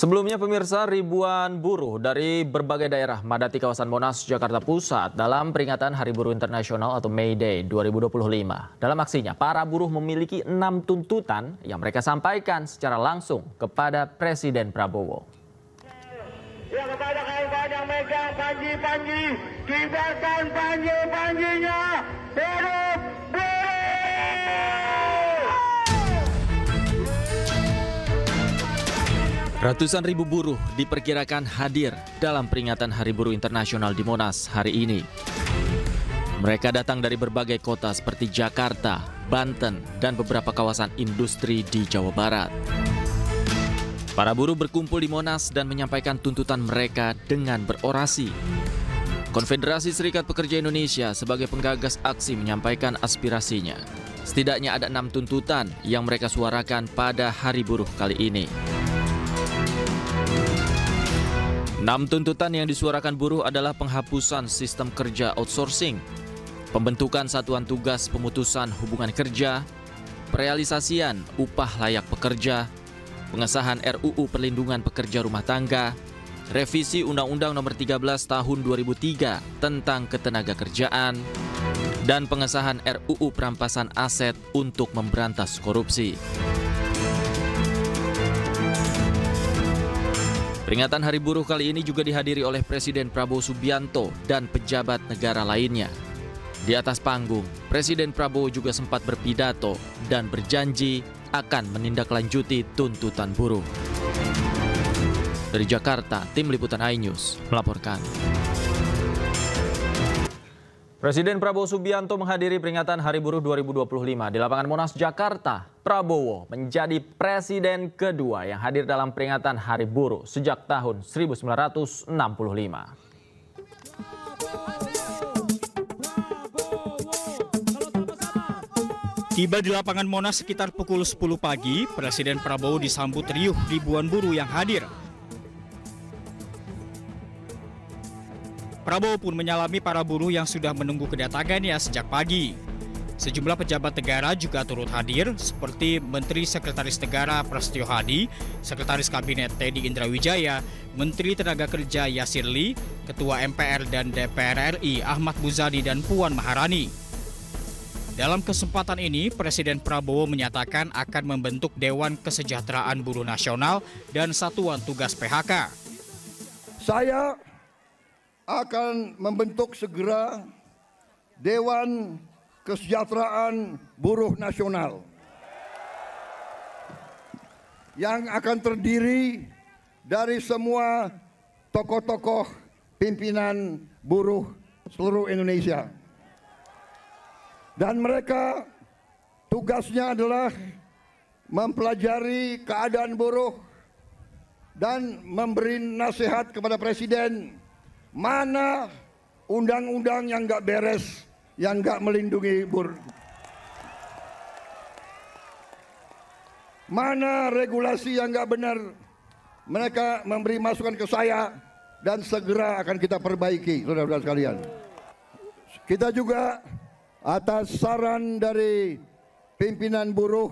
Sebelumnya pemirsa, ribuan buruh dari berbagai daerah madati kawasan Monas, Jakarta Pusat dalam peringatan Hari Buruh Internasional atau May Day 2025. Dalam aksinya, para buruh memiliki 6 tuntutan yang mereka sampaikan secara langsung kepada Presiden Prabowo. Ya, kepada kawan-kawan yang megang panji-panji, kibarkan panji-panjinya, hidup buruh! Ratusan ribu buruh diperkirakan hadir dalam peringatan Hari Buruh Internasional di Monas hari ini. Mereka datang dari berbagai kota seperti Jakarta, Banten, dan beberapa kawasan industri di Jawa Barat. Para buruh berkumpul di Monas dan menyampaikan tuntutan mereka dengan berorasi. Konfederasi Serikat Pekerja Indonesia sebagai penggagas aksi menyampaikan aspirasinya. Setidaknya ada 6 tuntutan yang mereka suarakan pada Hari Buruh kali ini. 6 tuntutan yang disuarakan buruh adalah penghapusan sistem kerja outsourcing, pembentukan satuan tugas pemutusan hubungan kerja, perealisasian upah layak pekerja, pengesahan RUU Perlindungan Pekerja Rumah Tangga, revisi Undang-Undang Nomor 13 Tahun 2003 tentang Ketenagakerjaan, dan pengesahan RUU Perampasan Aset untuk memberantas korupsi. Peringatan Hari Buruh kali ini juga dihadiri oleh Presiden Prabowo Subianto dan pejabat negara lainnya. Di atas panggung, Presiden Prabowo juga sempat berpidato dan berjanji akan menindaklanjuti tuntutan buruh. Dari Jakarta, Tim Liputan iNews melaporkan. Presiden Prabowo Subianto menghadiri peringatan Hari Buruh 2025 di lapangan Monas, Jakarta. Prabowo menjadi presiden kedua yang hadir dalam peringatan Hari Buruh sejak tahun 1965. Tiba di lapangan Monas sekitar pukul 10 pagi, Presiden Prabowo disambut riuh ribuan buruh yang hadir. Prabowo pun menyalami para buruh yang sudah menunggu kedatangannya sejak pagi. Sejumlah pejabat negara juga turut hadir, seperti Menteri Sekretaris Negara Prasetyo Hadi, Sekretaris Kabinet Teddy Indrawijaya, Menteri Tenaga Kerja Yasir Lee, Ketua MPR dan DPR RI Ahmad Muzani dan Puan Maharani. Dalam kesempatan ini, Presiden Prabowo menyatakan akan membentuk Dewan Kesejahteraan Buruh Nasional dan Satuan Tugas PHK. Saya akan membentuk segera Dewan Kesejahteraan Buruh Nasional yang akan terdiri dari semua tokoh-tokoh pimpinan buruh seluruh Indonesia. Dan mereka tugasnya adalah mempelajari keadaan buruh dan memberi nasihat kepada Presiden mana undang-undang yang nggak beres, yang nggak melindungi buruh. Mana regulasi yang nggak benar, mereka memberi masukan ke saya dan segera akan kita perbaiki, saudara-saudara sekalian. Kita juga atas saran dari pimpinan buruh,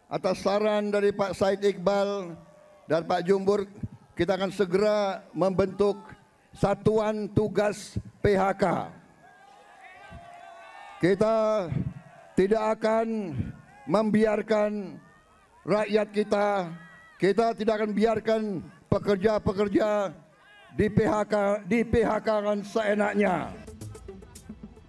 atas saran dari Pak Said Iqbal dan Pak Jumbur, kita akan segera membentuk Satuan Tugas PHK. Kita tidak akan membiarkan rakyat kita tidak akan biarkan pekerja-pekerja di PHK-kan seenaknya.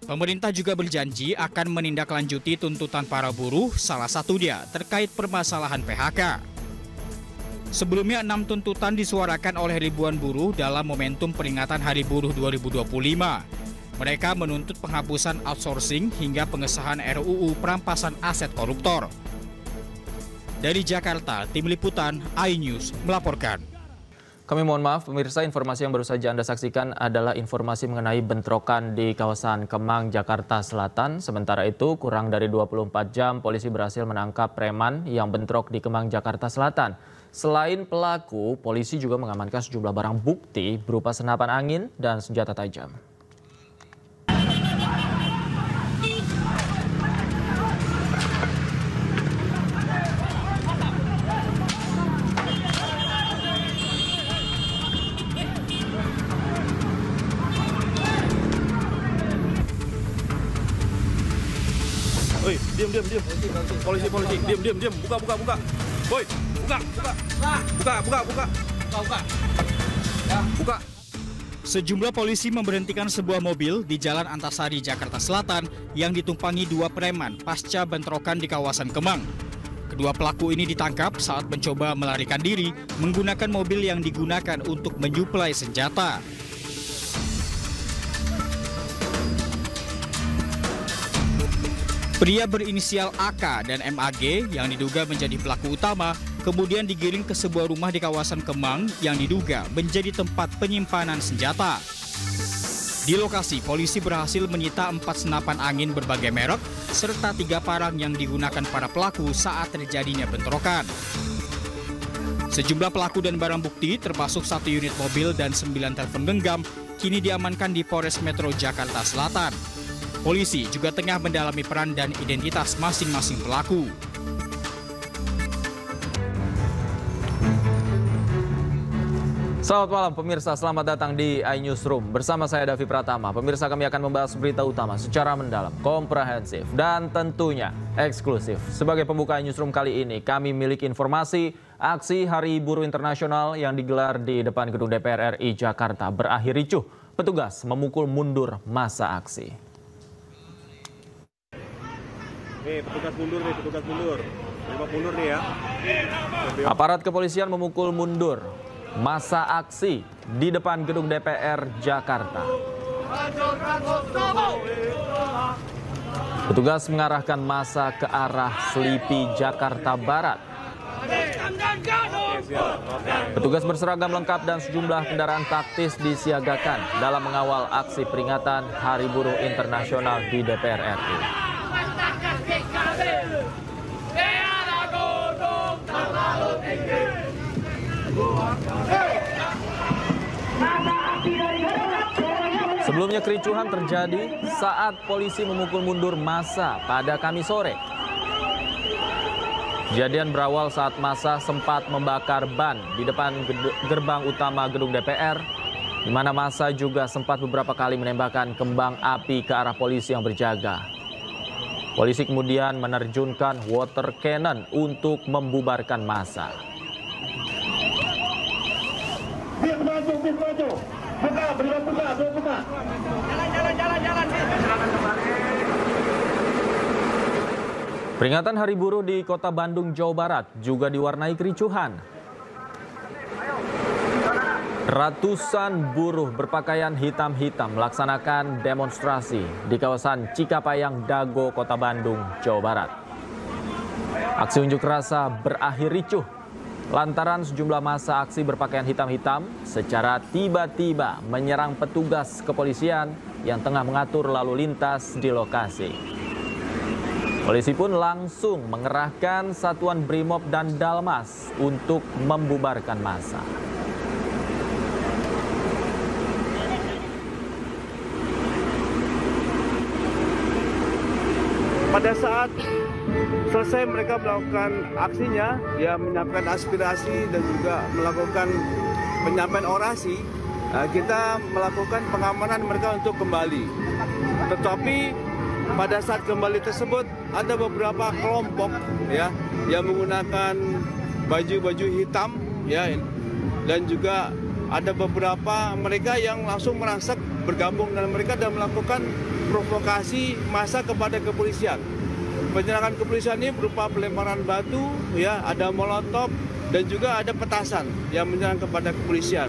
Pemerintah juga berjanji akan menindaklanjuti tuntutan para buruh, salah satunya terkait permasalahan PHK. Sebelumnya 6 tuntutan disuarakan oleh ribuan buruh dalam momentum peringatan Hari Buruh 2025. Mereka menuntut penghapusan outsourcing hingga pengesahan RUU Perampasan Aset Koruptor. Dari Jakarta, Tim Liputan iNews melaporkan. Kami mohon maaf pemirsa, informasi yang baru saja Anda saksikan adalah informasi mengenai bentrokan di kawasan Kemang, Jakarta Selatan. Sementara itu, kurang dari 24 jam polisi berhasil menangkap preman yang bentrok di Kemang, Jakarta Selatan. Selain pelaku, polisi juga mengamankan sejumlah barang bukti berupa senapan angin dan senjata tajam. Polisi. Diam. Buka. Boy, buka. Sejumlah polisi memberhentikan sebuah mobil di Jalan Antasari, Jakarta Selatan yang ditumpangi 2 preman pasca bentrokan di kawasan Kemang. Kedua pelaku ini ditangkap saat mencoba melarikan diri menggunakan mobil yang digunakan untuk menyuplai senjata. Pria berinisial AK dan MAG yang diduga menjadi pelaku utama kemudian digiring ke sebuah rumah di kawasan Kemang yang diduga menjadi tempat penyimpanan senjata. Di lokasi, polisi berhasil menyita 4 senapan angin berbagai merek serta 3 parang yang digunakan para pelaku saat terjadinya bentrokan. Sejumlah pelaku dan barang bukti termasuk 1 unit mobil dan 9 telepon genggam kini diamankan di Polres Metro Jakarta Selatan. Polisi juga tengah mendalami peran dan identitas masing-masing pelaku. Selamat malam pemirsa, selamat datang di iNewsroom. Bersama saya Davi Pratama. Pemirsa, kami akan membahas berita utama secara mendalam, komprehensif, dan tentunya eksklusif. Sebagai pembuka iNewsroom kali ini, kami miliki informasi aksi Hari Buruh Internasional yang digelar di depan gedung DPR RI Jakarta berakhir ricuh. Petugas memukul mundur massa aksi. Petugas mundur. Coba mundur nih ya. Aparat kepolisian memukul mundur massa aksi di depan gedung DPR Jakarta. Petugas mengarahkan massa ke arah Selipi, Jakarta Barat. Petugas berseragam lengkap dan sejumlah kendaraan taktis disiagakan dalam mengawal aksi peringatan Hari Buruh Internasional di DPR RI. Sebelumnya kericuhan terjadi saat polisi memukul mundur massa pada Kamis sore. Kejadian berawal saat massa sempat membakar ban di depan gerbang utama gedung DPR, di mana massa juga sempat beberapa kali menembakkan kembang api ke arah polisi yang berjaga. Polisi kemudian menerjunkan water cannon untuk membubarkan massa. Buka. Jalan. Peringatan Hari Buruh di Kota Bandung, Jawa Barat juga diwarnai kericuhan. Ratusan buruh berpakaian hitam-hitam melaksanakan demonstrasi di kawasan Cikapayang, Dago, Kota Bandung, Jawa Barat. Aksi unjuk rasa berakhir ricuh lantaran sejumlah massa aksi berpakaian hitam-hitam secara tiba-tiba menyerang petugas kepolisian yang tengah mengatur lalu lintas di lokasi. Polisi pun langsung mengerahkan satuan Brimob dan Dalmas untuk membubarkan massa. Pada saat selesai mereka melakukan aksinya, ya menyampaikan aspirasi dan juga melakukan penyampaian orasi, kita melakukan pengamanan mereka untuk kembali. Tetapi pada saat kembali tersebut ada beberapa kelompok ya yang menggunakan baju-baju hitam ya, dan juga ada beberapa mereka yang langsung merangsek bergabung dengan mereka dan melakukan provokasi massa kepada kepolisian. Penyerangan kepolisian ini berupa pelemparan batu, ya, ada molotov dan juga ada petasan yang menyerang kepada kepolisian.